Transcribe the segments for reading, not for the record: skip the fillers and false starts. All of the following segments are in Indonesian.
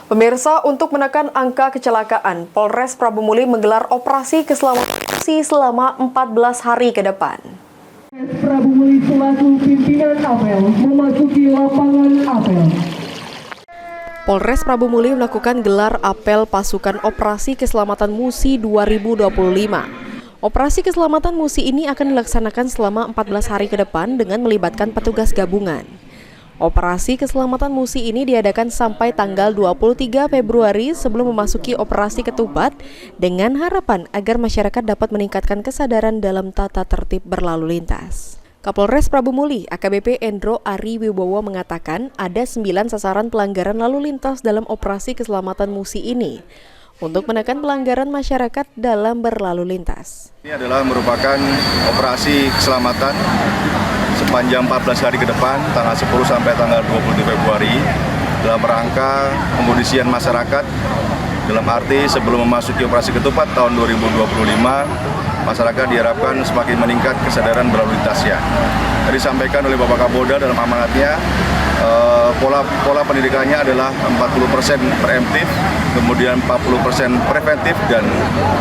Pemirsa, untuk menekan angka kecelakaan, Polres Prabu Muli menggelar operasi keselamatan selama 14 hari ke depan. Prabu Muli selaku pimpinan apel memasuki lapangan apel. Polres Prabu Muli melakukan gelar apel pasukan operasi keselamatan Musi 2025. Operasi keselamatan Musi ini akan dilaksanakan selama 14 hari ke depan dengan melibatkan petugas gabungan. Operasi keselamatan Musi ini diadakan sampai tanggal 23 Februari sebelum memasuki operasi ketupat dengan harapan agar masyarakat dapat meningkatkan kesadaran dalam tata tertib berlalu lintas. Kapolres Prabu Muli, AKBP Endro Ari Wibowo mengatakan ada 9 sasaran pelanggaran lalu lintas dalam operasi keselamatan Musi ini untuk menekan pelanggaran masyarakat dalam berlalu lintas. Ini adalah merupakan operasi keselamatan sepanjang 14 hari ke depan, tanggal 10 sampai tanggal 20 Februari, dalam rangka pengkondisian masyarakat, dalam arti sebelum memasuki operasi ketupat tahun 2025, masyarakat diharapkan semakin meningkat kesadaran berlalu lintasnya. Tadi disampaikan oleh Bapak Kapolda dalam amanatnya, pola pendidikannya adalah 40% preemptif, kemudian 40% preventif, dan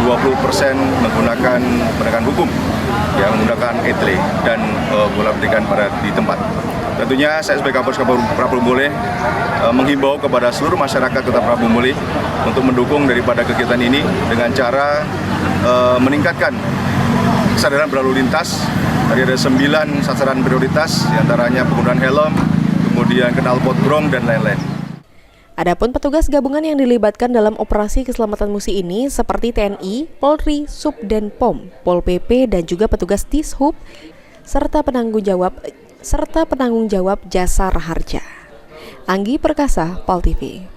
20% menggunakan penegakan hukum yang menggunakan etle dan pola pendidikan pada di tempat. Tentunya saya sebagai Kapolres Prabu Muli menghimbau kepada seluruh masyarakat Kota Prabu Muli untuk mendukung daripada kegiatan ini dengan cara meningkatkan kesadaran berlalu lintas. Tadi ada 9 sasaran prioritas, diantaranya penggunaan helm, kemudian knalpot brong, dan lain-lain. Adapun petugas gabungan yang dilibatkan dalam operasi keselamatan Musi ini seperti TNI, Polri, Subden POM, Pol PP, dan juga petugas Dishub serta penanggung jawab jasa raharja. Anggi Perkasa, PAL TV.